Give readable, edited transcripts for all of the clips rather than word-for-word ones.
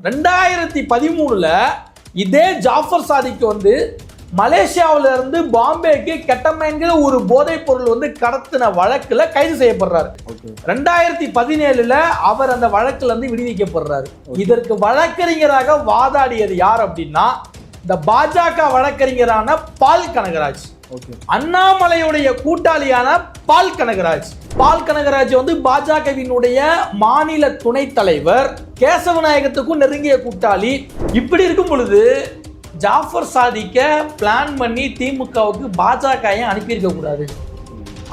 2013 இதே ஜாஃபர் சாதிக்கு வந்து மலேசியாவில இருந்து பாம்பேக்கு கெட்டமைன்கிற ஒரு போதைப் பொருள் வந்து கடத்தின வழக்குல கைது செய்யப்படுறாரு. 2017 அவர் அந்த வழக்குல இருந்து விடுவிக்கப்படுறாரு. இதற்கு வழக்கறிஞராக வாதாடியது யார் அப்படின்னா இந்த பாஜக வழக்கறிஞரான பால் கனகராஜ், அண்ணாமலையுடைய கூட்டாளியான பால் கனகராஜ். பால் கனகராஜ் வந்து பாஜகவினுடைய மாநில துணைத் தலைவர், கேசவநாயகத்துக்கும் நெருங்கிய கூட்டாளி. இப்படி இருக்கும் பொழுது ஜாஃபர் சாதிக்க பிளான் பண்ணி திமுகவுக்கு பாஜக ஏன் அனுப்பியிருக்க கூடாது?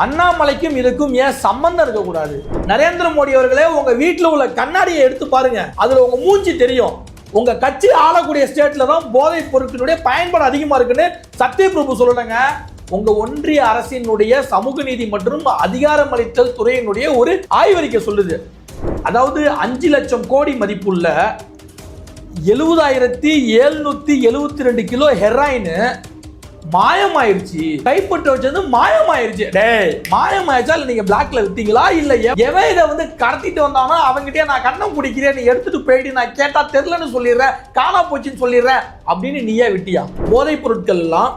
அண்ணாமலைக்கும் இதுக்கும் ஏன் சம்பந்தம் இருக்கக்கூடாது? நரேந்திர மோடி அவர்களே, உங்க வீட்டில் உள்ள கண்ணாடியை எடுத்து பாருங்க, அதுல உங்க மூஞ்சி தெரியும். உங்க கட்சி ஆளக்கூடிய ஸ்டேட்ல தான் போதைப் பொருட்களுடைய பயன்பாடு அதிகமா இருக்குன்னு சத்யபிரபு சொல்லணுங்க. உங்க ஒன்றிய அரசினுடைய சமூக நீதி மற்றும் அதிகாரமளித்தல் துறையினுடைய ஒரு ஆய்வறிக்கை சொல்லுது. அதாவது 5 லட்சம் கோடி மதிப்புள்ள 70,772 கிலோ ஹெராயின் மாயமாயிருச்சு. கைப்பற்ற வச்சது மாயமாயிருச்சு. டேய், மாயமாயிருச்சா இல்ல நீங்க பிளாக்ல வித்தீங்களா? இல்ல எவன் இதை வந்து கடத்திட்டு வந்தானோ அவங்ககிட்டயே நான் கண்ணம் பிடிக்கிறேன், நீ எடுத்துட்டு போயிட்டு நான் கேட்டா தெரியலன்னு சொல்லிடுறேன், காணா போச்சுன்னு சொல்லிடுறேன் அப்படின்னு நீயே விட்டியா? போதைப் பொருட்கள் எல்லாம்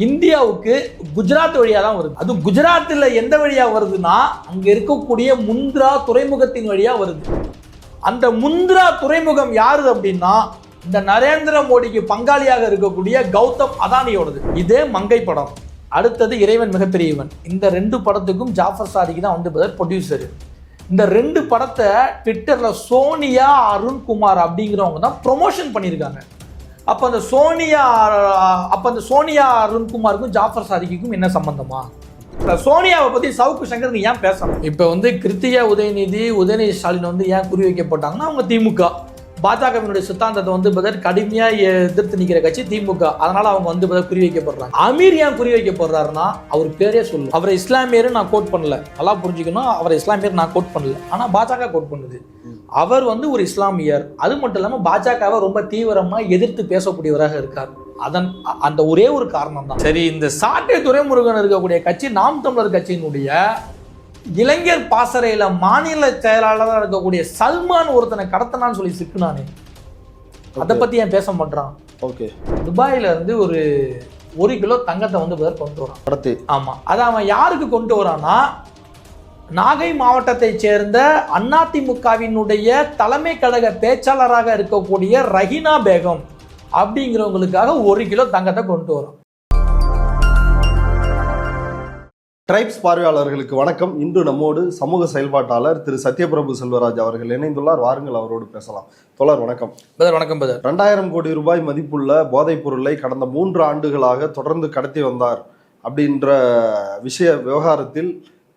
இந்தியாவுக்கு குஜராத் வழியா தான் வருது. அது குஜராத்தில் எந்த வழியா வருதுன்னா அங்க இருக்கக்கூடிய முந்த்ரா துறைமுகத்தின் வழியா வருது. அந்த முந்த்ரா துறைமுகம் யாரு அப்படின்னா இந்த நரேந்திர மோடிக்கு பங்காளியாக இருக்கக்கூடிய கௌதம் அதானியோடது. இதே மங்கை படம், அடுத்தது இறைவன் மிகப்பெரியவன். இந்த 2 படத்துக்கும் ஜாஃபர் சாதிக்கு தான் வந்து ப்ரொடியூசர். இந்த 2 படத்தை ட்விட்டர்ல சோனியா அருண்குமார் அப்படிங்கிறவங்க தான் ப்ரொமோஷன் பண்ணியிருக்காங்க. அப்ப அந்த சோனியா அருண்குமாருக்கும் ஜாஃபர் சாதிக்கும் என்ன சம்பந்தமா? சோனியாவை பத்தி சவுக்கு சங்கர் ஏன் பேசணும்? இப்ப வந்து கிருத்திகா உதயநிதி ஸ்டாலின் வந்து ஏன் குறி வைக்கப்பட்டாங்கன்னா அவங்க திமுக பாஜகவினுடைய சித்தாந்தத்தை வந்து கடுமையா எதிர்த்து நிக்கிற கட்சி திமுக. அதனால அவங்க வந்து குறி வைக்கப்படுறாங்க. அமீர் ஏன் குறி வைக்கப்படுறாருன்னா அவர் பேரே சொல்லும். அவரை இஸ்லாமியர் நான் கோட் பண்ணல, நல்லா புரிஞ்சுக்கணும். அவரை இஸ்லாமியர் நான் கோட் பண்ணல, ஆனா பாஜக கோட் பண்ணுது. அவர் வந்து ஒரு இஸ்லாமியர். அது மட்டும் இல்லாம பாஜகவை ரொம்ப தீவிரமா எதிர்த்து பேசக்கூடியவராக இருக்கார். அந்த ஒரே ஒரு காரணம் தான். சரி, இந்த சாட்டை துரைமுருகன் இருக்கக்கூடிய கட்சி நாம் தமிழர் கட்சியினுடைய இளைஞர் பாசறையில மாநில செயலாளராக இருக்கக்கூடிய சல்மான் ஒருத்தனை கடத்தினான்னு சொல்லி சிக்குனானே, அதை பத்தி ஏன் பேச மாட்டான்? ஓகே, துபாயில இருந்து ஒரு 1 கிலோ தங்கத்தை வந்து கொண்டு வரான் கடத்தி. ஆமா, அதை அவன் யாருக்கு கொண்டு வரான்னா நாகை மாவட்டத்தை சேர்ந்த அதிமுகவினுடைய தலைமை கழக பேச்சாளராக இருக்கக்கூடிய ரஹீனா பேகம் அப்படிங்கிறவங்களுக்காக 1 கிலோ தங்கத்தை கொண்டு வரும். ட்ரைப்ஸ் பார்வையாளர்களுக்கு வணக்கம். இன்று நம்மோடு சமூக செயல்பாட்டாளர் திரு சத்யபிரபு செல்வராஜ் அவர்கள் இணைந்துள்ளார். வாருங்கள், அவரோடு பேசலாம். தோழர் வணக்கம். வணக்கம். 2000 கோடி ரூபாய் மதிப்புள்ள போதைப் பொருளை கடந்த 3 ஆண்டுகளாக தொடர்ந்து கடத்தி வந்தார் அப்படின்ற விவகாரத்தில்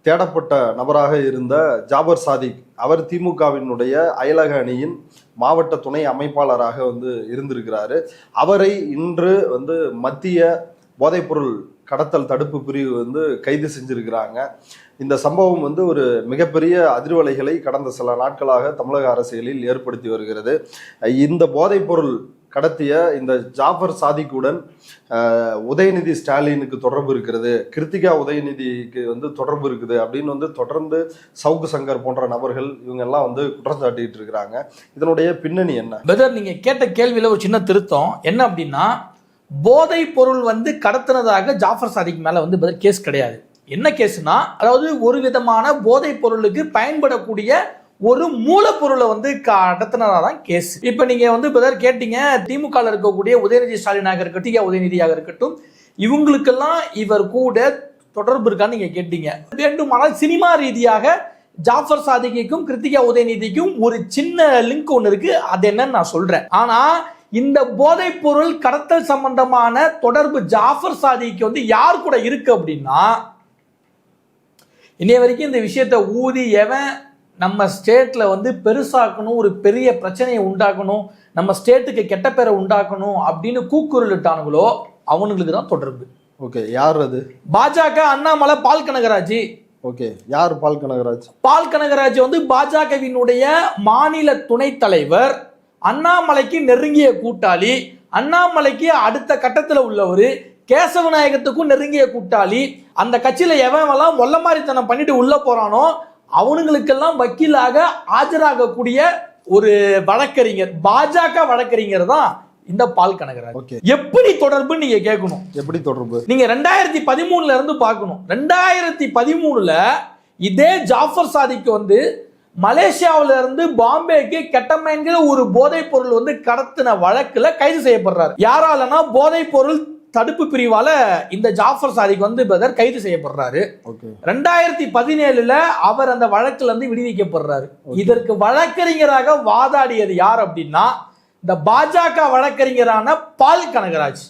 தேடப்பட்ட நபராக இருந்த ஜாபர் சாதிக், அவர் திமுகவினுடைய அயலக அணியின் மாவட்ட துணை அமைப்பாளராக வந்து இருந்திருக்கிறாரு. அவரை இன்று வந்து மத்திய போதைப்பொருள் கடத்தல் தடுப்பு பிரிவு வந்து கைது செஞ்சிருக்கிறாங்க. இந்த சம்பவம் வந்து ஒரு மிகப்பெரிய அதிர்வலைகளை கடந்த சில நாட்களாக தமிழக அரசியலில் ஏற்படுத்தி வருகிறது. இந்த போதைப்பொருள் கடத்திய இந்த ஜாஃபர் சாதிக்குடன் உதயநிதி ஸ்டாலினுக்கு தொடர்பு இருக்கிறது, கிருத்திகா உதயநிதிக்கு வந்து தொடர்பு இருக்குது அப்படின்னு வந்து தொடர்ந்து சவுக்கு சங்கர் போன்ற நபர்கள் இவங்க எல்லாம் வந்து குற்றம் சாட்டிட்டு இருக்கிறாங்க. இதனுடைய பின்னணி என்ன? பிரதர், நீங்க கேட்ட கேள்வியில ஒரு சின்ன திருத்தம் என்ன அப்படின்னா, போதை பொருள் வந்து கடத்தினதாக ஜாஃபர் சாதிக் மேல வந்து கேஸ் கிடையாது. என்ன கேஸ்னா, அதாவது ஒரு விதமான போதை பொருளுக்கு பயன்படக்கூடிய ஒரு மூலப்பொருளை வந்து கடத்தினதான் கேஸ். இப்ப நீங்க வந்து கேட்டீங்க, திமுக இருக்கக்கூடிய உதயநிதி ஸ்டாலினாக இருக்கட்டும், கிருத்திகா உதயநிதியாக இருக்கட்டும், இவங்களுக்கெல்லாம் இவர் கூட தொடர்பு இருக்கான்னு நீங்க கேட்டீங்க. வேண்டுமானால் சினிமா ரீதியாக ஜாஃபர் சாதிக்கும் கிருத்திகா உதயநிதிக்கும் ஒரு சின்ன லிங்க் ஒன்று இருக்கு. அது என்னன்னு நான் சொல்றேன். ஆனா இந்த போதைப் பொருள் கடத்தல் சம்பந்தமான தொடர்பு ஜாஃபர் சாதிக்கு வந்து யார் கூட இருக்கு அப்படின்னா, இன்னைய வரைக்கும் இந்த விஷயத்தை ஊதி எவன் நம்ம ஸ்டேட்ல வந்து பெருசாக்கணும், ஒரு பெரிய பிரச்சனையை உண்டாக்கணும், நம்ம ஸ்டேட்டுக்கு கெட்ட பேரை உண்டாக்கணும் அப்படின்னு கூக்குரலிட்டானுங்களோ அவனுங்களுக்கு தான் தொடர்பு. ஓகே, யார் அது? பாஜக அண்ணாமலை பால் கனகராஜ். ஓகே, யார் பால் கனகராஜ்? பால் கனகராஜ் வந்து பாஜகவினுடைய மாநில துணைத் தலைவர், அண்ணாமலைக்கு நெருங்கிய கூட்டாளி, அண்ணாமலைக்கு அடுத்த கட்டத்தில் உள்ளவர், கேசவநாயகத்துக்கும் நெருங்கிய கூட்டாளி. அந்த கட்சியில எவன் ஒல்ல மாதிரித்தனம் பண்ணிட்டு உள்ள போறானோ அவனுங்களுக்கெல்லாம் வக்கீலாக ஆஜராகக்கூடிய ஒரு வழக்கறிஞர், பாஜக வழக்கறிஞர் தான் இந்த பால் கனகராஜ். ஓகே, எப்படி தொடர்பு நீங்க கேட்கணும்? எப்படி தொடர்பு நீங்க 2013 இருந்து பார்க்கணும். 2013 இதே ஜாஃபர் சாதிக்கு வந்து மலேசியாவில இருந்து பாம்பேக்கு கெட்டமைன்கிற ஒரு போதைப் பொருள் வந்து கடத்தின வழக்குல கைது செய்யப்படுறாரு. யாராலனா போதைப் பொருள் தடுப்பு பிரிவால இந்த ஜாஃபர் சாதிக் வந்து பிரதர் கைது செய்யப்படுறாரு. 2017 அவர் அந்த வழக்குல இருந்து விடுவிக்கப்படுறாரு. இதற்கு வழக்கறிஞராக வாதாடியது யார் அப்படின்னா இந்த பாஜக வழக்கறிஞரான பால் கனகராஜ்,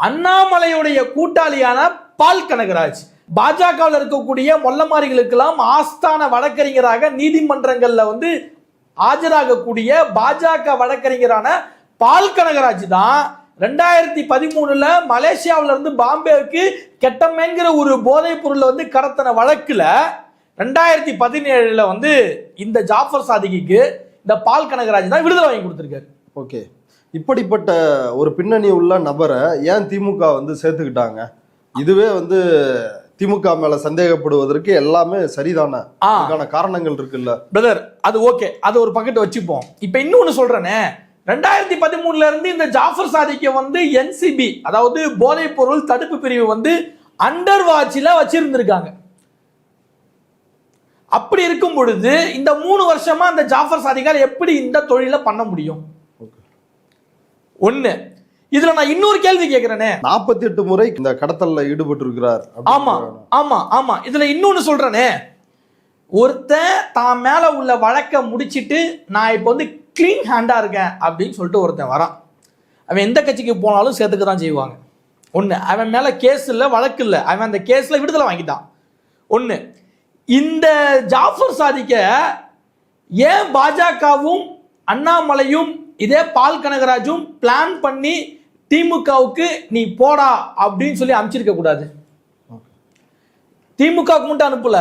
அண்ணாமலையுடைய கூட்டாளியான பால் கனகராஜ். பாஜகவில் இருக்கக்கூடிய மொல்லமாரிகளுக்கெல்லாம் ஆஸ்தான வழக்கறிஞராக நீதிமன்றங்கள்ல வந்து ஆஜராகக்கூடிய பாஜக வழக்கறிஞரான பால் கனகராஜ் தான் 2013 மலேசியாவில இருந்து பாம்பேவுக்கு கெட்டமைன்கிற ஒரு போதைப் பொருளை வந்து கடத்தின வழக்குல 2017 வந்து இந்த ஜாஃபர் சாதிக்கு இந்த பால் கனகராஜ் தான் விடுதலை வாங்கி கொடுத்திருக்காரு. ஓகே, இப்படிப்பட்ட ஒரு பின்னணி உள்ள நபரை ஏன் திமுக வந்து சேர்த்துக்கிட்டாங்க? இதுவே வந்து திமுக மேல சந்தேகப்படுவதற்கு எல்லாமே சரிதானே? அதுக்கான காரணங்கள் இருக்குல்ல பிரதர். அது ஓகே, அது ஒரு பக்கெட் வச்சுப்போம். இப்ப இன்னொன்னு சொல்றேனே, 2013 இருந்து இந்த ஜாஃபர் சாதிக்க வந்து என்சிபி, அதாவது போதைப் பொருள் தடுப்பு பிரிவு வந்து அண்டர் வாட்சில வச்சிருந்திருக்காங்க. அப்படி இருக்கும் பொழுது இந்த 3 வருஷமா அந்த ஜாஃபர் சாதிக்கால் எப்படி இந்த தொழிலை பண்ண முடியும்? ஒண்ணு. இதுல நான் இன்னொரு கேள்வி கேட்கிறேனே, 48 முறை இந்த கடத்தல்ல ஈடுபட்டு இருக்கிறார். ஆமா ஆமா ஆமா. இதுல இன்னொன்னு சொல்றேனே, ஒருத்தன் தான் மேல உள்ள வழக்க முடிச்சிட்டு நான் இப்ப வந்து கிளீன் ஹேண்டா இருக்கேன் அப்படின்னு சொல்லிட்டு ஒருத்தன் வரான். அவன் எந்த கட்சிக்கு போனாலும் சேர்த்துக்க தான் செய்வாங்க. ஒண்ணு, அவன் மேல கேஸ் இல்ல, வழக்கு இல்ல, அவன் அந்த கேஸ்ல விடுதலை வாங்கிட்டான். ஒண்ணு. இந்த ஜாஃபர் சாதிக்க ஏன் பாஜகவும் அண்ணாமலையும் இதே பால் கனகராஜும் பிளான் பண்ணி திமுகவுக்கு நீ போடா அப்படின்னு சொல்லி அனுப்பிச்சிருக்க கூடாது? திமுகவுக்கு மட்டும் அனுப்பல,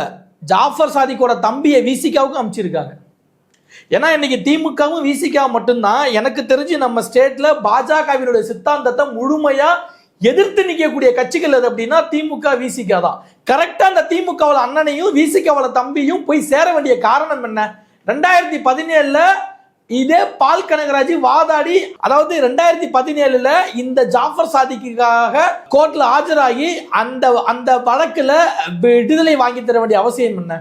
ஜாஃபர் சாதிக்கோட தம்பியை விசிகாவுக்கு அனுப்பிச்சிருக்காங்க. ஏன்னா இன்னைக்கு திமுகவும் விசிகா மட்டும்தான் எனக்கு தெரிஞ்சு நம்ம ஸ்டேட்ல பாஜகவினுடைய சித்தாந்தத்தை முழுமையா எதிர்த்து நிற்கக்கூடிய கட்சிகள் எது அப்படின்னா திமுக விசிகா தான். கரெக்டா அந்த திமுகவில் அண்ணனையும் விசிகாவில் தம்பியும் போய் சேர வேண்டிய காரணம் என்ன? 2017 இதே பால் கனகராஜ் வாதாடி, அதாவது 2017 இந்த ஜாஃபர் சாதிக்காக கோர்ட்ல ஆஜராகி அந்த வழக்குல விடுதலை வாங்கி தர வேண்டிய அவசியம் என்ன?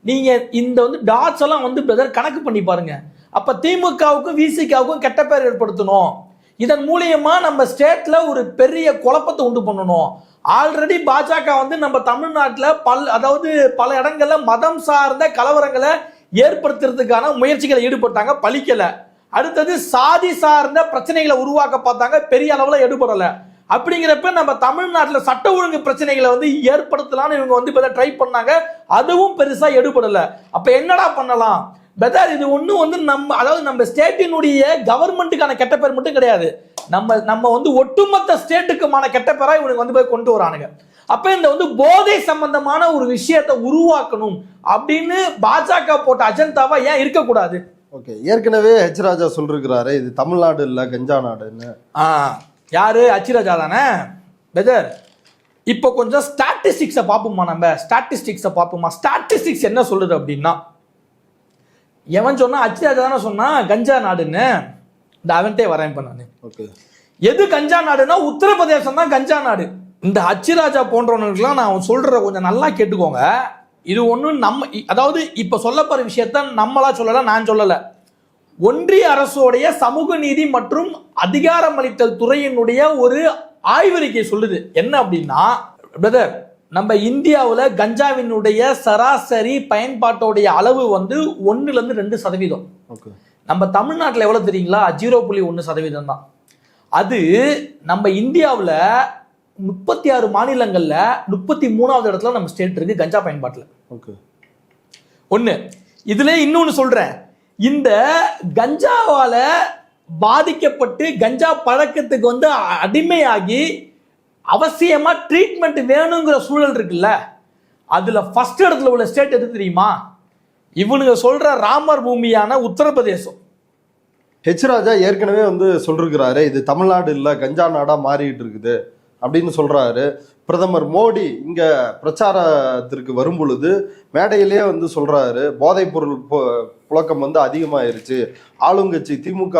நீங்க இந்த வந்து டாட்ஸ் எல்லாம் வந்து பிரதர் கணக்கு பண்ணி பாருங்க. அப்ப திமுகவுக்கும் விசிகாவுக்கும் கெட்ட பேர் ஏற்படுத்தணும். இதன் மூலியமா நம்ம ஸ்டேட்ல ஒரு பெரிய குழப்பத்தை உண்டு பண்ணணும். ஆல்ரெடி பாஜக வந்து நம்ம தமிழ்நாட்டில் அதாவது பல இடங்கள்ல மதம் சார்ந்த கலவரங்களை ஏற்படுத்துறதுக்கான முயற்சிகளை ஈடுபட்டாங்க, பலிக்கல. அடுத்தது சாதி சார்ந்த பிரச்சனைகளை உருவாக்க பார்த்தாங்க, பெரிய அளவுல ஈடுபடல. அப்படிங்கிறப்ப நம்ம தமிழ்நாட்டில் சட்ட ஒழுங்கு பிரச்சனைகளை வந்து ஏற்படுத்தலாம்னு இவங்க வந்து ட்ரை பண்ணாங்க, அதுவும் பெருசா எடுபடல. அப்ப என்னடா பண்ணலாம் பெதர்? இது ஒன்றும் வந்து நம்ம ஸ்டேட்டினுடைய கவர்மெண்ட்டுக்கான கெட்ட பேர் மட்டும் கிடையாது, நம்ம வந்து ஒட்டுமொத்த ஸ்டேட்டுக்குமான கெட்ட பேரா இவனுக்கு வந்து போய் கொண்டு வரானுங்க. அப்ப இந்த வந்து போதை சம்பந்தமான ஒரு விஷயத்தை உருவாக்கணும் அப்படின்னு பாஜக போட்ட அஜெண்டாவா ஏன் இருக்கக்கூடாது? ஓகே, ஏற்கனவே ஹெச் ராஜா சொல்லிருக்கிறாரு இது தமிழ்நாடு இல்ல கஞ்சா நாடுன்னு. யாரு? ஹெச் ராஜா தானே பெதர். இப்போ கொஞ்சம் ஸ்டாட்டிஸ்டிக்ஸை பார்ப்போமா? நம்ம ஸ்டாட்டிஸ்டிக்ஸை பார்ப்போமா? ஸ்டாட்டிஸ்டிக்ஸ் என்ன சொல்லுது அப்படின்னா, எவன் சொன்னா? ஹெச் ராஜா தானே சொன்னா கஞ்சா நாடுன்னு. இந்த அவன்ட்டே வரேன் இப்ப நான். ஓகே, எது கஞ்சா நாடுன்னா உத்தரப்பிரதேசம் தான் கஞ்சா நாடு. இந்த ஹெச் ராஜா போன்றவனுக்குலாம் நான் சொல்ற கொஞ்சம் நல்லா கேட்டுக்கோங்க. இது ஒன்றும் அதாவது இப்ப சொல்லப்படுற விஷயத்த நம்மளா சொல்லல, நான் சொல்லல. ஒன்றிய அரசோடைய சமூக நீதி மற்றும் அதிகாரமளித்தல் துறையினுடைய ஒரு ஆய்வறிக்கை சொல்லுது. என்ன அப்படின்னா பிரதர், நம்ம இந்தியாவில் கஞ்சாவினுடைய சராசரி பயன்பாட்டோடைய அளவு வந்து 1-2%. நம்ம தமிழ்நாட்டில் எவ்வளவு தெரியுங்களா? 0.1% தான். அது நம்ம இந்தியாவில் 36 மாநிலங்கள்ல 33வது இடத்துல நம்ம ஸ்டேட் இருக்கு கஞ்சா பயன்பாட்டில். ஒண்ணு. இதுல இன்னொன்னு சொல்றேன், இந்த கஞ்சாவால பாதிக்கப்பட்டு கஞ்சா பழக்கத்துக்கு வந்து அடிமையாகி அவசியமா ட்ரீட்மெண்ட் வேணுங்கிற சூழல் இருக்குல்ல, அதுல ஃபர்ஸ்ட் இடத்துல உள்ள ஸ்டேட் எது தெரியுமா? இவனுங்க சொல்ற ராமர் பூமியான உத்தரப்பிரதேசம். ஹெச் ராஜா ஏற்கனவே வந்து சொல்லிருக்கிறாரு இது தமிழ்நாடு இல்ல கஞ்சா நாடா மாறிட்டு இருக்குது அப்படின்னு சொல்றாரு. பிரதமர் மோடி இங்க பிரச்சாரத்திற்கு வரும் பொழுது மேடையிலேயே வந்து சொல்றாரு, போதைப் பொருள் புழக்கம் வந்து அதிகமாயிருச்சு, ஆளுங்கட்சி திமுக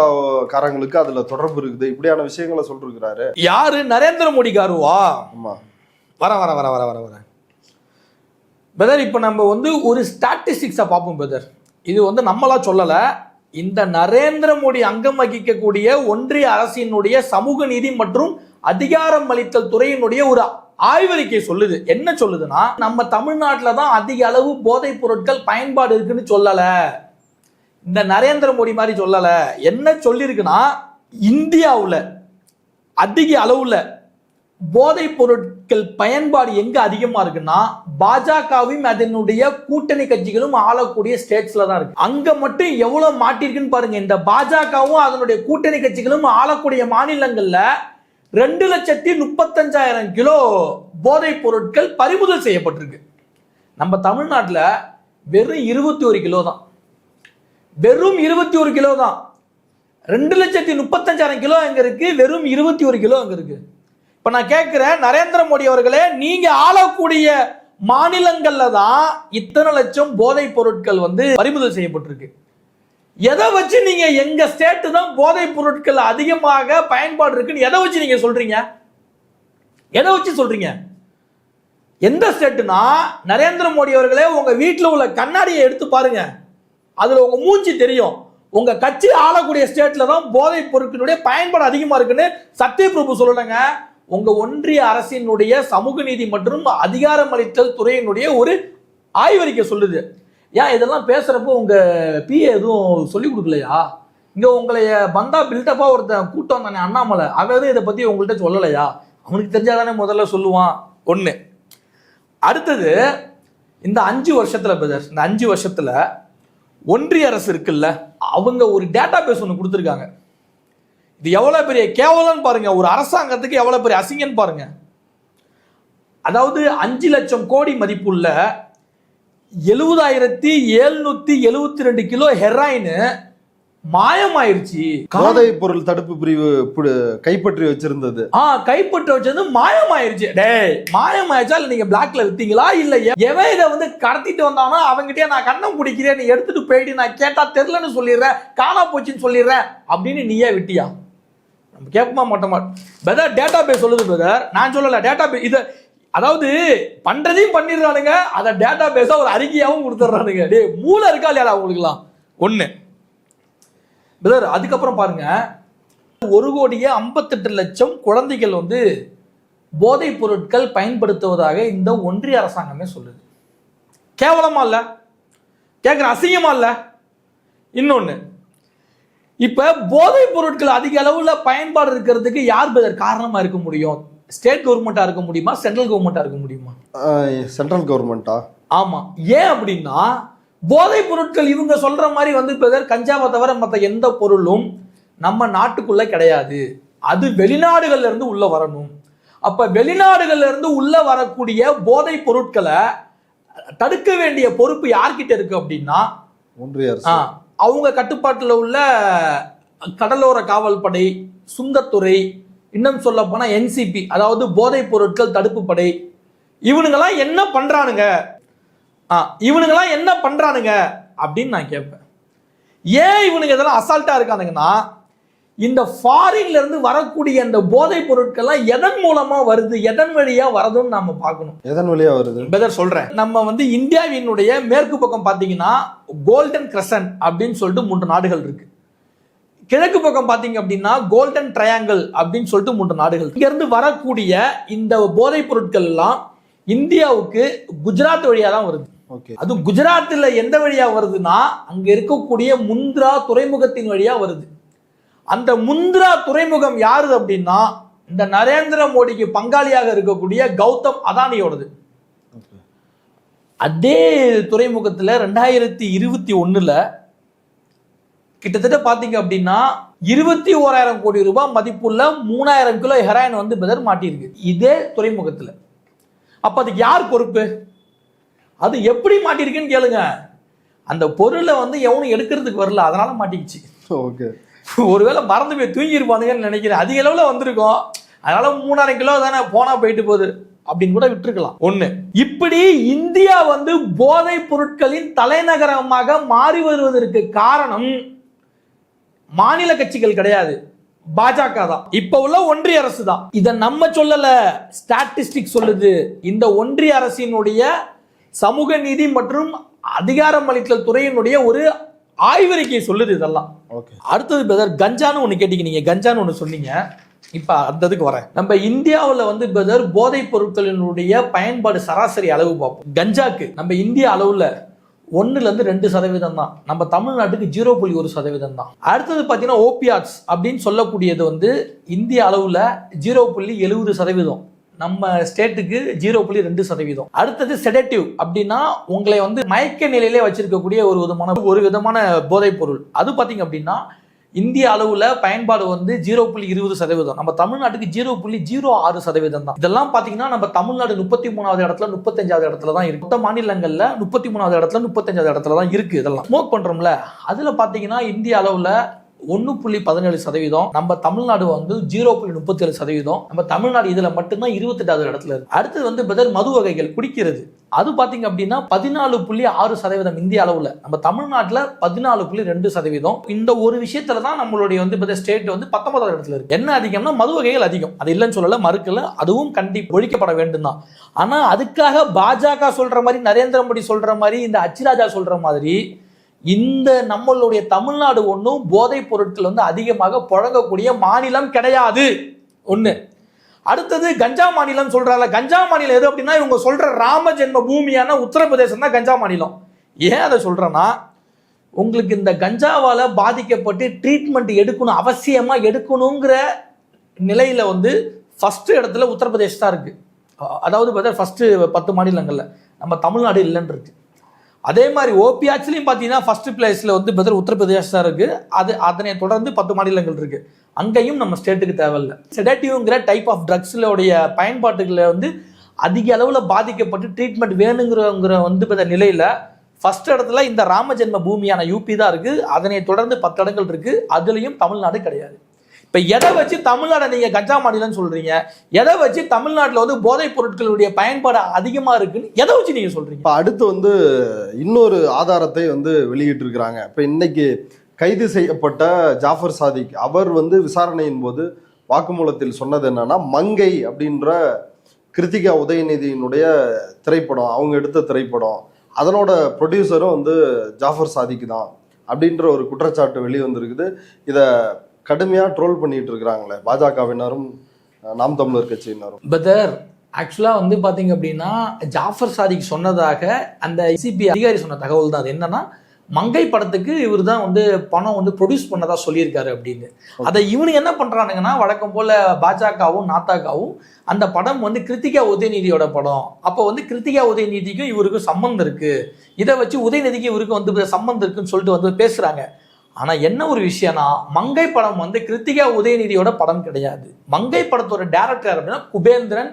காரங்களுக்கு அதுல தொடர்பு இருக்குது, இப்படியான விஷயங்களை சொல்லிருக்கிறாரு. யாரு? நரேந்திர மோடி காருவா? ஆமா. வர வர வர வர வர வர பிரதர், இப்ப நம்ம வந்து ஒரு ஸ்டாட்டிஸ்டிக்ஸை பார்ப்போம் பிரதர். இது வந்து நம்மளா சொல்லல, இந்த நரேந்திர மோடி அங்கம் வகிக்கக்கூடிய ஒன்றிய அரசினுடைய சமூக நீதி மற்றும் அதிகாரம் அளித்தல் துறையினுடைய ஒரு ஆய்வறிக்கை சொல்லுது. என்ன சொல்லுதுன்னா, நம்ம தமிழ்நாட்டில் தான் அதிக அளவு போதைப் பொருட்கள் பயன்பாடு இருக்குன்னு சொல்லல, இந்த நரேந்திர மோடி மாதிரி சொல்லல. என்ன சொல்லியிருக்குன்னா, இந்தியாவில் அதிக அளவுல போதைப் பொருட்கள் பயன்பாடு எங்க அதிகமா இருக்குன்னா பாஜகவும் அதனுடைய கூட்டணி கட்சிகளும் ஆளக்கூடிய ஸ்டேட்ஸ்ல தான் இருக்கு. அங்க மட்டும் எவ்வளவு மாட்டிருக்குன்னு பாருங்க. இந்த பாஜகவும் அதனுடைய கூட்டணி கட்சிகளும் ஆளக்கூடிய மாநிலங்கள்ல 2,35,000 கிலோ போதைப் பொருட்கள் பறிமுதல் செய்யப்பட்டிருக்கு. நம்ம தமிழ்நாட்டில் வெறும் 21 கிலோ தான். வெறும் 21 கிலோ தான். 2,35,000 கிலோ எங்க இருக்கு, வெறும் 21 கிலோ அங்க இருக்கு. இப்ப நான் கேட்கிறேன், நரேந்திர மோடி அவர்களே, நீங்க ஆளக்கூடிய மாநிலங்கள்ல தான் இத்தனை லட்சம் போதைப் பொருட்கள் வந்து பறிமுதல் செய்யப்பட்டிருக்கு. எதை வச்சு நீங்க எங்க ஸ்டேட் தான் போதைப் பொருட்கள் அதிகமாக பயன்பாடு இருக்குன்னு எதை வச்சு நீங்க சொல்றீங்க? எதை வச்சு சொல்றீங்க? எந்த ஸ்டேட்னா, நரேந்திர மோடி அவர்களே, உங்க வீட்டில் உள்ள கண்ணாடியை எடுத்து பாருங்க, அதுல உங்க மூஞ்சி தெரியும். உங்க கட்சி ஆளக்கூடிய ஸ்டேட்ல தான் போதைப் பொருட்களுடைய பயன்பாடு அதிகமா இருக்குன்னு சத்யபிரபு சொல்லலங்க. உங்க ஒன்றிய அரசினுடைய சமூக நீதி மற்றும் அதிகாரம் அளித்தல் துறையினுடைய ஒரு ஆய்வறிக்கை சொல்லுது. ஏன் இதெல்லாம் பேசுறப்போ உங்க பிஏ எதுவும் சொல்லி கொடுக்கலையா? இங்க உங்களைய பந்தா பில்டப்பா ஒருத்தன் கூட்டம் தானே அண்ணாமலை, அவன் இதை பத்தி உங்கள்கிட்ட சொல்லலையா? அவனுக்கு தெரிஞ்சாதானே முதல்ல சொல்லுவான். ஒண்ணு. அடுத்தது, இந்த 5 வருஷத்துல பிரதர், இந்த 5 வருஷத்துல ஒன்றிய அரசு இருக்குல்ல, அவங்க ஒரு டேட்டா பேஸ் ஒன்று கொடுத்துருக்காங்க. இது எவ்வளவு பெரிய கேவலம்னு பாருங்க, ஒரு அரசாங்கத்துக்கு எவ்வளவு பெரிய அசிங்கன்னு பாருங்க. அதாவது 5 லட்சம் கோடி மதிப்புள்ள 70,772 கிலோ ஹெராயின் மாயமாயிருச்சு. போதைப் பொருள் தடுப்பு பிரிவு கைப்பற்றி வச்சிருந்தது. கைப்பற்றி வச்சது மாயமாயிருச்சு. டேய், மாயமாயிருச்சா இல்ல நீங்க பிளாக்ல வித்தீங்களா? இல்ல எவன் இதை வந்து கடத்திட்டு வந்தானோ அவங்கிட்டே நான் கண்ணம் பிடிக்கிறேன், நீ எடுத்துட்டு போயிட்டு, நான் கேட்டா தெரியலன்னு சொல்லிடுறேன், காணா போச்சுன்னு சொல்லிடுறேன் அப்படின்னு நீயே விட்டியா? நம்ம கேட்பமா மாட்டோமா? பிரதர், டேட்டா பேஸ் சொல்லுது பிரதர், நான் சொல்லல. டேட்டா பேஸ் இதை, அதாவது பண்றதையும் பண்ணிடுறானுங்க, அதை டேட்டா பேஸா ஒரு அறிக்கையாவும் கொடுத்துட்றானுங்க. டே, மூளை இருக்கா இல்லையா உங்களுக்குலாம்? ஒண்ணு பிரதர். அதுக்கப்புறம் பாருங்க, 1,58,00,000 குழந்தைகள் வந்து போதைப் பொருட்கள் பயன்படுத்துவதாக இந்த ஒன்றிய அரசாங்கமே சொல்லுது. கேவலமா இல்ல? கேட்கிற அசிங்கமா இல்ல? இன்னொன்னு, இப்ப போதைப் பொருட்கள் அதிக அளவுல பயன்பாடு இருக்கிறதுக்கு யார் பிரதர் காரணமா இருக்க முடியும்? ஸ்டேட் கவர்மெண்டா இருக்க முடியுமா, சென்ட்ரல் கவர்மெண்டா இருக்க முடியுமா? சென்ட்ரல் கவர்மெண்டா. ஆமா. ஏன் அப்படின்னா, போதைப் பொருட்கள் இவங்க சொல்ற மாதிரி வந்து கஞ்சாவை தவிர மற்ற எந்த பொருளும் நம்ம நாட்டுக்குள்ள கிடையாது. அது வெளிநாடுகள்ல இருந்து உள்ள வரணும். அப்ப வெளிநாடுகள்ல இருந்து உள்ள வரக்கூடிய போதைப் பொருட்களை தடுக்க வேண்டிய பொறுப்பு யார்கிட்ட இருக்கு அப்படின்னா, ஒன்றிய அரசு. அவங்க கட்டுப்பாட்டுல உள்ள கடலோர காவல் படை, சுங்கத்துறை, இன்னும் சொல்ல போனா என்சிபி, அதாவது போதைப் பொருட்கள் தடுப்பு படை. இவனுங்கெல்லாம் என்ன பண்றானுங்க அப்படின்னு நான் கேட்பேன். ஏன் இவனுங்க இதெல்லாம் அசால்ட்டா இருக்கானுங்கன்னா, இந்த ஃபாரின்ல இருந்து வரக்கூடிய இந்த போதைப் பொருட்கள்லாம் எதன் மூலமா வருது, எதன் வழியா வருதுன்னு நாம பார்க்கணும். எதன் வழியா வருது பெதர் சொல்றேன். நம்ம வந்து இந்தியாவினுடைய மேற்கு பக்கம் பாத்தீங்கன்னா கோல்டன் கிரசன்ட் அப்படின்னு சொல்லிட்டு 3 நாடுகள் இருக்கு. கிழக்கு பக்கம் பாத்தீங்க அப்படின்னா கோல்டன் ட்ரையாங்கிள் அப்படின்னு சொல்லிட்டு 3 நாடுகள். இங்க இருந்து வரக்கூடிய இந்த போதைப் பொருட்கள் எல்லாம் இந்தியாவுக்கு குஜராத் வழியா தான் வருது. அது குஜராத்ல எந்த வழியா வருதுன்னா, அங்க இருக்கக்கூடிய முந்த்ரா துறைமுகத்தின் வழியா வருது. அந்த முந்த்ரா துறைமுகம் யாரு அப்படின்னா, இந்த நரேந்திர மோடிக்கு பங்காளியாக இருக்கக்கூடிய கௌதம் அதானியோடது. அதே துறைமுகத்துல 2021 கிட்டத்தட்ட பாத்தீங்க அப்படின்னா 21,000 கோடி ரூபாய் மதிப்புள்ள 3,000 கிலோ ஹெராயின் வந்து பெதர் மாட்டியிருக்கு இதே துறைமுகத்துல. அப்ப அதுக்கு யார் பொறுப்பு? அது எப்படி மாட்டிருக்குன்னு கேளுங்க. அந்த பொருளை வந்து எவனும் எடுக்கிறதுக்கு வரல, அதனால மாட்டிக்கிச்சு. ஒருவேளை மறந்து போய் தூங்கிருப்பானுங்கன்னு நினைக்கிறேன். அதிக அளவுல வந்திருக்கும், அதனால 3000 கிலோ தானே போனா போயிட்டு போகுது அப்படின்னு கூட விட்டுருக்கலாம். ஒண்ணு. இப்படி இந்தியா வந்து போதைப் பொருட்களின் தலைநகரமாக மாறி வருவதற்கு காரணம் மாநில கட்சிகள் கிடையாது, பாஜக தான். இப்ப உள்ள ஒன்றிய அரசு தான். இத நம்ம சொல்லல, ஸ்டாட்டிஸ்டிக் சொல்லுது. இந்த ஒன்றிய அரசினுடைய சமூக நீதி மற்றும் அதிகாரமளித்தல் துறையினுடைய ஒரு ஆய்வறிக்கை சொல்லுது இதெல்லாம். அடுத்தது பிரதர், கஞ்சான்னு ஒண்ணு கேட்டீங்க, நீங்க கஞ்சான்னு ஒண்ணு சொன்னீங்க. இப்ப அந்ததுக்கு வரேன். நம்ம இந்தியாவில் வந்து பிரதர் போதைப் பொருட்களினுடைய பயன்பாடு சராசரி அளவு பார்ப்போம். கஞ்சாக்கு நம்ம இந்திய அளவுல 1-2% தான். நம்ம தமிழ்நாட்டுக்கு 0.1% தான். அடுத்தது பார்த்தீங்கன்னா ஓபியாட்ஸ் அப்படின்னு சொல்லக்கூடியது வந்து இந்திய அளவுல 0.70%. நம்ம ஸ்டேட்டுக்கு 0.2%. அடுத்தது செடேட்டிவ் அப்படின்னா உங்களை வந்து மயக்க நிலையிலே வச்சிருக்கக்கூடிய ஒரு விதமான போதைப் பொருள். அது பார்த்தீங்க அப்படின்னா இந்திய அளவுல பயன்பாடு வந்து 0.20%. நம்ம தமிழ்நாட்டுக்கு 0.06% தான். இதெல்லாம் பாத்தீங்கன்னா நம்ம தமிழ்நாடு 33வது இடத்துல 35வது இடத்துல தான் இருக்கு. மொத்த மாநிலங்கள்ல 33வது இடத்துல 35வது இடத்துல தான் இருக்கு. இதெல்லாம் ஸ்மோக் பண்றோம்ல, அதுல பாத்தீங்கன்னா இந்திய அளவுல 1.17%. நம்ம தமிழ்நாடு வந்து 0.37%. நம்ம தமிழ்நாடு இதுல மட்டும்தான் 28வது இடத்துல இருக்கு. அடுத்தது வந்து பிரதர் மது வகைகள் குடிக்கிறது, அது பாத்தீங்க அப்படின்னா 14.6% இந்திய அளவுல. நம்ம தமிழ்நாட்டுல 14.2%. இந்த ஒரு விஷயத்துல தான் நம்மளுடைய வந்து ஸ்டேட் வந்து 19வது இடத்துல இருக்கு. என்ன அதிகம்னா மது வகைகள் அதிகம், அது இல்லைன்னு சொல்லல, மறுக்கல, அதுவும் கண்டிப்பா ஒழிக்கப்பட வேண்டும் தான். ஆனா அதுக்காக பாஜக சொல்ற மாதிரி, நரேந்திர மோடி சொல்ற மாதிரி, இந்த அச்சிராஜா சொல்ற மாதிரி இந்த நம்மளுடைய தமிழ்நாடு ஒன்றும் போதைப் பொருட்கள் வந்து அதிகமாக புழங்கக்கூடிய மாநிலம் கிடையாது. ஒண்ணு. அடுத்தது கஞ்சா மாநிலம் சொல்றாங்க. கஞ்சா மாநிலம் எது அப்படின்னா இவங்க சொல்ற ராம ஜென்ம பூமியான உத்தரப்பிரதேசம் தான் கஞ்சா மாநிலம். ஏன் அதை சொல்றேன்னா, உங்களுக்கு இந்த கஞ்சாவால பாதிக்கப்பட்டு ட்ரீட்மெண்ட் எடுக்கணும், அவசியமா எடுக்கணுங்கிற நிலையில வந்து ஃபர்ஸ்ட் இடத்துல உத்தரப்பிரதேசம் தான் இருக்கு. அதாவது ஃபர்ஸ்ட் 10 மாநிலங்கள்ல நம்ம தமிழ்நாடு இல்லைன்னு இருக்கு. அதே மாதிரி ஓபியாட்ஸ்லையும் பார்த்தீங்கன்னா ஃபர்ஸ்ட் பிளேஸ்ல வந்து உத்தரப்பிரதேசம் தான் இருக்கு. அதனை தொடர்ந்து 10 மாநிலங்கள் இருக்கு. அங்கேயும் நம்ம ஸ்டேட்டுக்கு தேவையில்லை. செடேட்டிவ்ங்கிற டைப் ஆஃப் ட்ரக்ஸ்லோடைய பயன்பாட்டுகளை வந்து அதிக அளவில் பாதிக்கப்பட்டு ட்ரீட்மெண்ட் வேணுங்கிற வந்து நிலையில ஃபர்ஸ்ட் இடத்துல இந்த ராம ஜென்ம பூமியான யூபி தான் இருக்கு. அதனை தொடர்ந்து 10 இடங்கள் இருக்கு. அதுலயும் தமிழ்நாடு கிடையாது. இப்ப எதை வச்சு தமிழ்நாடு நீங்க கஞ்சா மாநிலம் சொல்றீங்க? எதை வச்சு தமிழ்நாட்டில் வந்து போதைப் பொருட்களுடைய பயன்பாடு அதிகமா இருக்குன்னு எதை வச்சு நீங்க சொல்றீங்க? இப்ப அடுத்து வந்து இன்னொரு ஆதாரத்தை வந்து வெளியிட்டு இருக்கிறாங்க. இப்ப இன்னைக்கு கைது செய்யப்பட்ட ஜாஃபர் சாதிக் அவர் வந்து விசாரணையின் போது வாக்குமூலத்தில் சொன்னது என்னன்னா, மங்கை அப்படின்ற கிருத்திகா உதயநிதியினுடைய திரைப்படம், அவங்க எடுத்த திரைப்படம், அதனோட ப்ரொடியூசரும் வந்து ஜாஃபர் சாதிக் தான் அப்படின்ற ஒரு குற்றச்சாட்டு வெளிவந்திருக்குது. இதை கடுமையா ட்ரோல் பண்ணிட்டு இருக்கிறாங்களே பாஜகவினரும் நாம் தமிழர் கட்சியினரும். பதர் ஆக்சுவலா வந்து பாத்தீங்க அப்படின்னா ஜாஃபர் சாதிக் சொன்னதாக அந்த சிபி அதிகாரி சொன்ன தகவல் தான். அது என்னன்னா, மங்கை படத்துக்கு இவர் தான் வந்து பணம் வந்து ப்ரொடியூஸ் பண்ணதா சொல்லியிருக்காரு அப்படின்னு. அதை இவனு என்ன பண்றானுங்கன்னா, வழக்கம் போல பாஜகவும் நாத்தாக்காவும் அந்த படம் வந்து கிருத்திகா உதயநிதியோட படம், அப்போ வந்து கிருத்திகா உதயநிதிக்கும் இவருக்கும் சம்பந்தம் இருக்கு, இதை வச்சு உதயநிதிக்கு இவருக்கு வந்து சம்பந்தம் இருக்குன்னு சொல்லிட்டு வந்து பேசுறாங்க. ஆனா என்ன ஒரு விஷயம்னா, மங்கை படம் வந்து கிருத்திகா உதயநிதியோட படம் கிடையாது. மங்கை படத்தோட டைரக்டர் அப்படின்னா குபேந்திரன்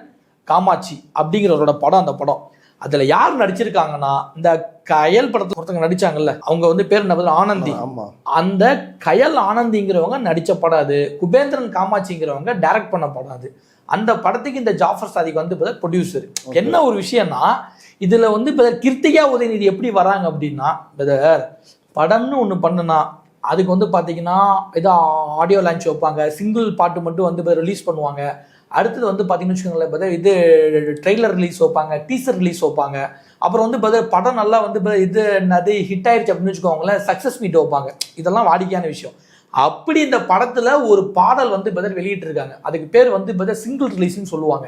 காமாட்சி அப்படிங்கிறவரோட படம். அந்த படம் அதுல யார் நடிச்சிருக்காங்கன்னா, இந்த கயல் படத்துல ஒருத்தவங்க நடிச்சாங்கல்ல, அவங்க வந்து பேர் என்ன, ஆனந்தி. அந்த கயல் ஆனந்திங்கிறவங்க நடிச்ச படம் அது. குபேந்திரன் காமாட்சிங்கிறவங்க டைரக்ட் பண்ண படம் அது. அந்த படத்துக்கு இந்த ஜாஃபர் சாதிக் வந்து ப்ரொடியூசர். என்ன ஒரு விஷயம்னா, இதுல வந்து கிருத்திகா உதயநிதி எப்படி வராங்க அப்படின்னா, படம்னு ஒண்ணு பண்ணுனா அதுக்கு வந்து பார்த்தீங்கன்னா ஏதோ ஆடியோ லான்ச் வைப்பாங்க, சிங்கிள் பாட்டு மட்டும் வந்து ரிலீஸ் பண்ணுவாங்க. அடுத்தது வந்து பார்த்தீங்கன்னு வச்சுக்கோங்களேன், இது ட்ரெய்லர் ரிலீஸ் வைப்பாங்க, டீசர் ரிலீஸ் வைப்பாங்க. அப்புறம் வந்து படம் நல்லா வந்து இது என்னது ஹிட் ஆயிடுச்சு அப்படின்னு வச்சுக்கோங்களேன், சக்ஸஸ் மீட் வைப்பாங்க. இதெல்லாம் வாடிக்கையான விஷயம். அப்படி இந்த படத்துல ஒரு பாடல் வந்து வெளியிட்டு இருக்காங்க. அதுக்கு பேர் வந்து சிங்கிள் ரிலீஸ்ன்னு சொல்லுவாங்க.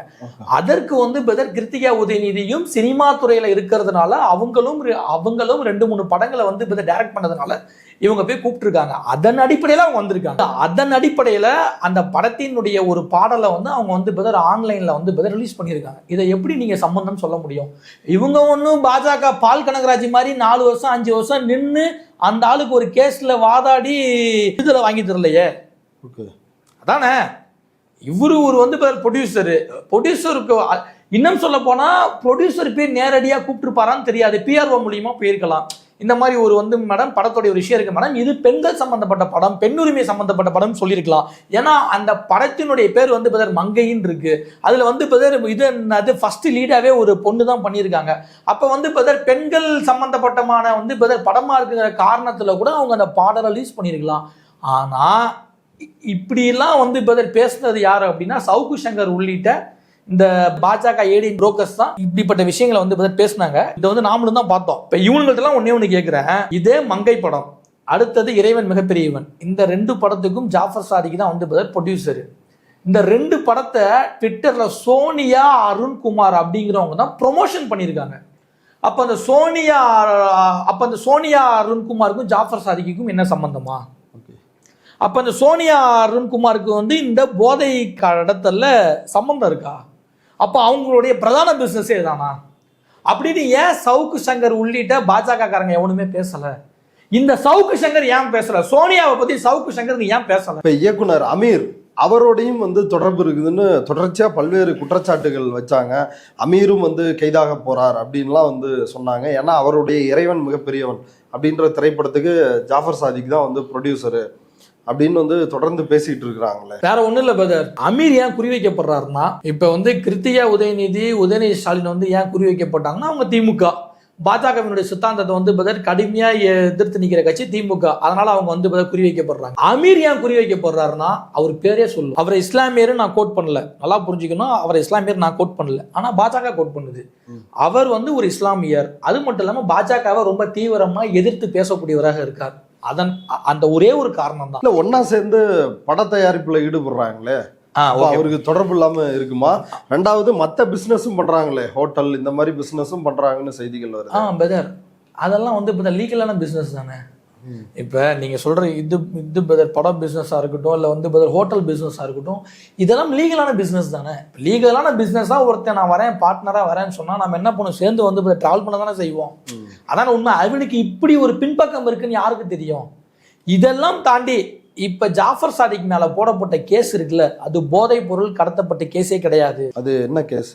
அதற்கு வந்து கிருத்திகா உதயநிதியும் சினிமா துறையில இருக்கிறதுனால அவங்களும் 2-3 படங்களை வந்து டைரக்ட் பண்ணதுனால இவங்க போய் கூப்பிட்டுருக்காங்க. அதன் அடிப்படையில அவங்க வந்திருக்காங்க. அதன் அடிப்படையில அந்த படத்தினுடைய ஒரு பாடலை வந்து அவங்க வந்து ஆன்லைன்ல வந்து ரிலீஸ் பண்ணியிருக்காங்க. இதை எப்படி நீங்க சம்பந்தம் சொல்ல முடியும்? இவங்க ஒன்றும் பாஜக பால் கனகராஜ் மாதிரி 4 வருஷம் 5 வருஷம் நின்று அந்த ஆளுக்கு ஒரு கேஸ்ல வாதாடி இதுல வாங்கி தரலையே. அதானே இவரு ஒரு வந்து ப்ரொடியூசருக்கு இன்னும் சொல்ல போனா ப்ரொடியூசர் போய் நேரடியா கூப்பிட்டுருப்பாரான்னு தெரியாது, பிஆர்ஓ மூலியமா போயிருக்கலாம். இந்த மாதிரி ஒரு வந்து மேடம் படத்துடைய ஒரு விஷயம் இருக்கு மேடம், இது பெண்கள் சம்பந்தப்பட்ட படம், பெண்ணுரிமை சம்பந்தப்பட்ட படம் சொல்லியிருக்கலாம். ஏன்னா அந்த படத்தினுடைய பேர் வந்து பதர் மங்கைன்னு இருக்கு. அதுல வந்து பதர் இது அது ஃபர்ஸ்ட் லீடாவே ஒரு பொண்ணு தான் பண்ணியிருக்காங்க. அப்ப வந்து பதர் பெண்கள் சம்பந்தப்பட்டமான வந்து பதர் படமா இருக்குங்கிற காரணத்துல கூட அவங்க அந்த பாடலை ரிலீஸ் பண்ணியிருக்கலாம். ஆனா இப்படிலாம் வந்து பதர் பேசுனது யாரு அப்படின்னா சவுக்கு சங்கர் உள்ளிட்ட இந்த பாஜக ஏடி புரோக்கர்ஸ் தான் இப்படிப்பட்ட விஷயங்களை வந்து பேசினாங்க. இதை வந்து நாமளும் தான் பார்த்தோம். இப்ப இவங்கள்ட்டலாம் ஒண்ணு கேட்கிறேன், இதே மங்கை படம், அடுத்தது இறைவன் மிகப்பெரியவன், இந்த 2 படத்துக்கும் ஜாஃபர் சாதிக் தான் வந்து ப்ரொடியூசர். இந்த 2 படத்தை ட்விட்டர்ல சோனியா அருண்குமார் அப்படிங்கிறவங்க தான் ப்ரொமோஷன் பண்ணியிருக்காங்க. அப்ப அந்த சோனியா அருண்குமாருக்கும் ஜாஃபர் சாதிக்கும் என்ன சம்பந்தமா? அப்ப அந்த சோனியா அருண்குமாருக்கு வந்து இந்த போதை கடத்தல்ல சம்பந்தம் இருக்கா? அப்ப அவங்களுடைய பிரதான பிசினஸே தானா அப்படின்னு ஏன் சவுக்கு சங்கர் உள்ளிட்ட பாஜக காரங்க எவனுமே பேசல? இந்த சவுக்கு சங்கர் ஏன் பேசல? சோனியாவை பத்தி சவுக்கு சங்கர் ஏன் பேசல? இப்ப இயக்குனர் அமீர் அவரோடையும் வந்து தொடர்பு இருக்குதுன்னு தொடர்ச்சியா பல்வேறு குற்றச்சாட்டுகள் வச்சாங்க. அமீரும் வந்து கைதாக போறார் அப்படின்லாம் வந்து சொன்னாங்க. ஏன்னா அவருடைய இறைவன் மிகப்பெரியவன் அப்படின்ற திரைப்படத்துக்கு ஜாஃபர் சாதிக் தான் வந்து ப்ரொடியூசரு அப்படின்னு வந்து தொடர்ந்து பேசிட்டு இருக்கிறாங்களே. வேற ஒண்ணும் இல்ல பிரதர், அமீர் ஏன் குறி வைக்கப்படுறாருன்னா, இப்ப வந்து கிருத்திகா உதயநிதி ஸ்டாலின் வந்து ஏன் குறி வைக்கப்பட்டாங்கன்னா, அவங்க திமுக பாஜகவினுடைய சித்தாந்தத்தை வந்து பிரதர் கடுமையா எதிர்த்து நிக்கிற கட்சி திமுக. அதனால அவங்க வந்து குறி வைக்கப்படுறாங்க. அமீர் ஏன் குறி வைக்கப்படுறாருன்னா, அவர் பேரே சொல்லு, அவரை இஸ்லாமியர் நான் கோட் பண்ணல, நல்லா புரிஞ்சுக்கணும், அவரை இஸ்லாமியர் நான் கோட் பண்ணல, ஆனா பாஜக கோட் பண்ணுது. அவர் வந்து ஒரு இஸ்லாமியர். அது மட்டும் இல்லாம பாஜகவை ரொம்ப தீவிரமா எதிர்த்து பேசக்கூடியவராக இருக்கார். அந்த ஒரே ஒரு காரணம் தான். ஒன்னா சேர்ந்து பட தயாரிப்புல ஈடுபடுறாங்களே, அவருக்கு தொடர்பு இல்லாம இருக்குமா? ரெண்டாவது மத்த பிசினஸும் பண்றாங்களே, ஹோட்டல் இந்த மாதிரி பிசினஸும் பண்றாங்கன்னு செய்திகள் வருது. பிரதர் அதெல்லாம் வந்து லீகலான பிசினஸ் தானே. இப்ப நீங்க சொல்ற இது பிரதர் படம் பிசினஸா இருக்கட்டும், இல்ல வந்து ஹோட்டல் பிசினஸா இருக்கட்டும், இதெல்லாம் லீகலான பிசினஸ் தானே. லீகலான பிசினஸா ஒருத்தன் நான் வரேன் பார்ட்னரா வரேன்னு சொன்னா நம்ம என்ன பண்ணுவோம், சேர்ந்து வந்து டிராவல் பண்ண தானே செய்வோம். அதான உண்மை. அவனுக்கு இப்படி ஒரு பின்பக்கம் இருக்குன்னு யாருக்கு தெரியும்? இதெல்லாம் தாண்டி இப்ப ஜாஃபர் சாதிக் மேல போடப்பட்ட கேஸ் இருக்குல்ல, அது போதைப் பொருள் கடத்தப்பட்ட கேஸே கிடையாது. அது என்ன கேஸ்?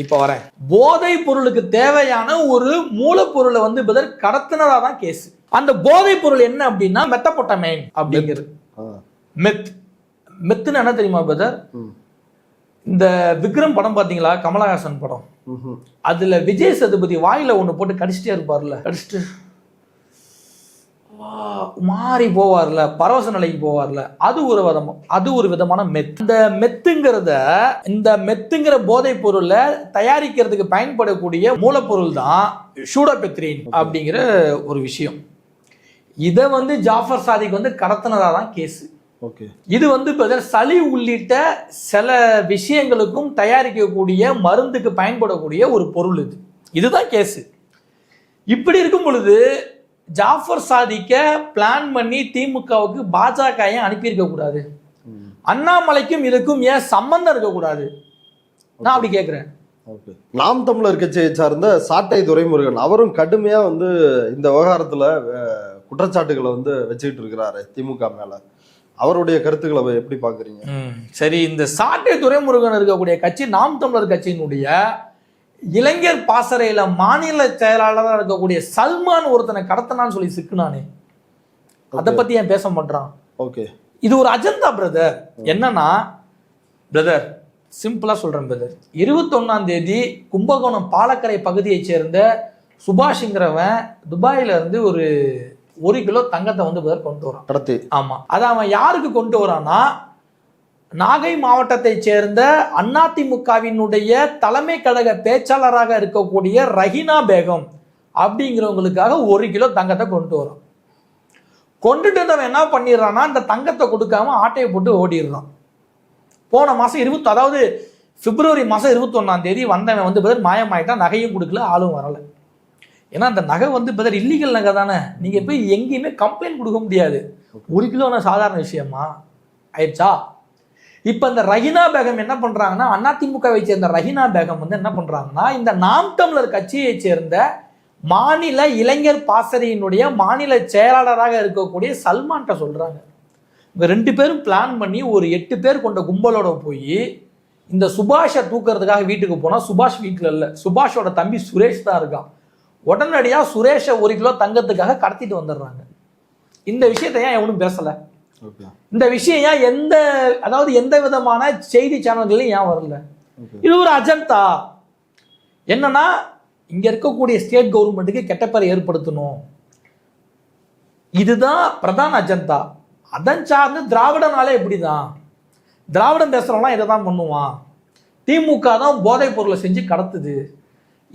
இப்ப வரேன். போதைப் பொருளுக்கு தேவையான ஒரு மூலப்பொருளை வந்து கடத்தினதா தான் கேஸ். அந்த போதைப் பொருள் என்ன அப்படின்னா மெத்தபோட்டமைன் அப்படிங்கிறது. மெத்துன்னு என்ன தெரியுமா பிரதர்? இந்த விக்ரம் படம் பாத்தீங்களா, கமலஹாசன் படம், அதுல விஜய் சேதுபதி வாயில ஒண்ணு போட்டு கடிச்சிட்டே இருப்பார்ல, கடிச்சிட்டு மாறி போவார்ல, பரவச நிலைக்கு போவார்ல, அது ஒரு விதமான மெத். இந்த மெத்துங்கிற போதைப் பொருளை தயாரிக்கிறதுக்கு பயன்படக்கூடிய மூலப்பொருள் தான் ஷூடோபெத்ரின் அப்படிங்கிற ஒரு விஷயம். இதை வந்து ஜாஃபர் சாதிக் வந்து கடத்தினதா தான் கேஸ். இது வந்து சளி உள்ளிட்ட சில விஷயங்களுக்கும் தயாரிக்கக்கூடிய மருந்துக்கு பயன்படக்கூடிய ஒரு பொருள். இதுதான் கேஸ். இப்படி இருக்கும் பொழுது ஜாஃபர் சாதிக்க பிளான் பண்ணி திமுகவுக்கு பாஜக ஏன் அனுப்பியிருக்க கூடாது? அண்ணாமலைக்கும் இதுக்கும் ஏன் சம்பந்தம் இருக்கக்கூடாது? நான் அப்படி கேட்கிறேன். நாம் தமிழர் கட்சியை சார்ந்த சாட்டை துரைமுருகன் அவரும் கடுமையா வந்து இந்த விவகாரத்துல குற்றச்சாட்டுகளை வந்து வச்சுக்கிட்டு இருக்கிறாரு திமுக மேல. அவருடைய கருத்துக்களை எப்படி பாக்குறீங்க? சரி, இந்த சாட்டை துரைமுருகன் இருக்கக்கூடிய கட்சி நாம் தமிழர் கட்சியினுடைய இளைஞர் பாசறையில மாநில செயலாளராக இருக்கக்கூடிய சல்மான் ஒருத்தனை கடத்தினான்னு சொல்லி சிக்குனானே, அதை பத்தி ஏன் பேச மாட்டான்? இது ஒரு அஜெண்டா பிரதர். என்னன்னா பிரதர் சிம்பிளா சொல்றேன் பிரதர், 21ஆம் தேதி கும்பகோணம் பாலக்கரை பகுதியை சேர்ந்த சுபாஷ்ங்கிறவன் துபாயில இருந்து ஒரு 1 கிலோ தங்கத்தை வந்து கொண்டு வரான். ஆமா, அதை அவன் யாருக்கு கொண்டு வரான்னா, நாகை மாவட்டத்தை சேர்ந்த அதிமுகவினுடைய தலைமை கழக பேச்சாளராக இருக்கக்கூடிய ரஹீனா பேகம் அப்படிங்கிறவங்களுக்காக 1 கிலோ தங்கத்தை கொண்டு வரான். கொண்டுட்டு இருந்தவன் என்ன பண்ணிடுறான்னா, அந்த தங்கத்தை கொடுக்காம ஆட்டையை போட்டு ஓடிடுறான். போன மாசம் அதாவது பிப்ரவரி மாசம் 21ஆம் தேதி வந்தவன் வந்து மாயமாயிட்டான். நகையும் கொடுக்கல, ஆளும் வரல. ஏன்னா அந்த நகை வந்து இல்லீகல் நகை தானே, நீங்க போய் எங்கேயுமே கம்ப்ளைண்ட் கொடுக்க முடியாது. 1 கிலோனா சாதாரண விஷயமா ஆயிடுச்சா? இப்ப இந்த ரஹீனா பேகம் என்ன பண்றாங்கன்னா, அதிமுகவை சேர்ந்த ரஹீனா பேகம் வந்து என்ன பண்றாங்கன்னா, இந்த நாம் தமிழர் கட்சியை சேர்ந்த மாநில இளைஞர் பாசறையினுடைய மாநில செயலாளராக இருக்கக்கூடிய சல்மான்கிட்ட சொல்றாங்க. இவங்க 2 பேரும் பிளான் பண்ணி ஒரு 8 பேர் கொண்ட கும்பலோட போய் இந்த சுபாஷை தூக்குறதுக்காக வீட்டுக்கு போனா, சுபாஷ் வீட்டுல இல்ல, சுபாஷோட தம்பி சுரேஷ் தான் இருக்கான். உடனடியாக சுரேஷை 1 கிலோ தங்கத்துக்காக கடத்திட்டு வந்துடுறாங்க. இந்த விஷயத்தை ஏன் எவனும் பேசலை? இந்த விஷயம் ஏன் எந்த விதமான செய்தி சேனல்களையும் ஏன் வரல? இது ஒரு அஜெண்டா. என்னன்னா இங்க இருக்கக்கூடிய ஸ்டேட் கவர்மெண்ட்டுக்கு கெட்ட பேரை ஏற்படுத்தணும், இதுதான் பிரதான அஜெண்டா. அதன் சார்ந்து திராவிடனாலே இப்படிதான், திராவிடம் பேசுறவங்களாம் இதை தான் பண்ணுவான், திமுக தான் போதைப் பொருளை செஞ்சு கடத்துது,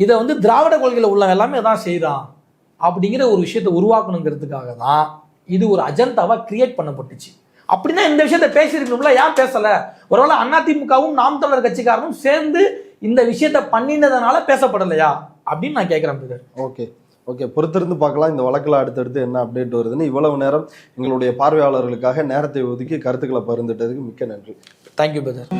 இதை திராவிட கொள்கையில் உள்ள எல்லாமே தான் செய்யறான் அப்படிங்கிற ஒரு விஷயத்தை உருவாக்கணுங்கிறதுக்காக தான் இது ஒரு அஜெண்டாவா கிரியேட் பண்ணப்பட்டுச்சு. அப்படின்னா இந்த விஷயத்த பேசியிருக்கணும்ல, ஏன் பேசல? ஒருவேளை அதிமுகவும் நாம் தமிழர் கட்சிக்காரனும் சேர்ந்து இந்த விஷயத்த பண்ணினதுனால பேசப்படலையா அப்படின்னு நான் கேட்கிறேன். ஓகே, பொறுத்திருந்து பார்க்கலாம் இந்த வழக்கில் அடுத்தடுத்து என்ன அப்டேட் வருதுன்னு. இவ்வளவு நேரம் எங்களுடைய பார்வையாளர்களுக்காக நேரத்தை ஒதுக்கி கருத்துக்களை பகிர்ந்துட்டதுக்கு மிக்க நன்றி. Thank you brother.